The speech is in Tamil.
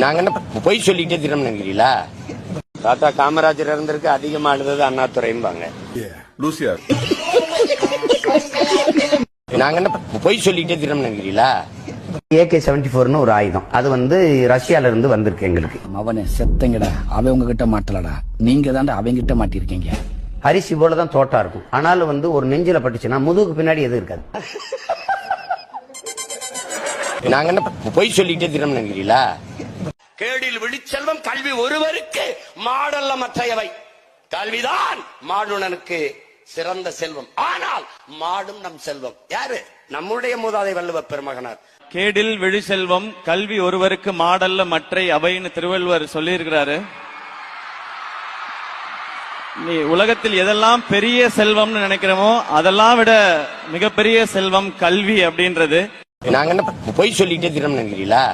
நாங்க என்ன பொய் சொல்லிட்டே தினம் நினைக்கிறீங்களா? தாத்தா காமராஜர் இருந்திருக்கு அதிகமா அழுதது அண்ணாதுரைம்பாங்க. நாங்க என்ன பொய் சொல்லிட்டே தினம் நினைக்கிறீங்களா? AK-74 ஒரு ஆயுதம், அது ரஷ்யால இருந்து வந்திருக்கு எங்களுக்கு. அவனே செத்தங்கடா, அவன் உங்ககிட்ட மாட்டலடா, நீங்க தாண்டா அவங்க கிட்ட மாட்டிருக்கீங்க. அரிசி போலதான் தோட்டா இருக்கும், ஆனாலும் ஒரு நெஞ்சில பட்டுச்சுன்னா முதுகுக்கு பின்னாடி எதுவும் இருக்காது. நாங்க என்ன பொய் சொல்லிட்டே தினம் நினைக்கிறீங்களா? கேடில் விழிச்செல்வம் கல்வி ஒருவருக்கு மாடல்ல மற்றையவை. கல்விதான் மாடுனனுக்கு சிறந்த செல்வம், ஆனால் மாடும் நம் செல்வம். யாரு? நம்முடைய மூதாதை வள்ளுவ பெருமகனார். கேடில் விழிசெல்வம் கல்வி ஒருவருக்கு மாடல்ல மற்றை அவைன்னு திருவள்ளுவர் சொல்லியிருக்கிறாரு. நீ உலகத்தில் எதெல்லாம் பெரிய செல்வம்னு நினைக்கிறோமோ அதெல்லாம் விட மிகப்பெரிய செல்வம் கல்வி அப்படின்றது. நாங்க என்ன பொய் சொல்லிட்டே தினம் நினைக்கிறீங்களா?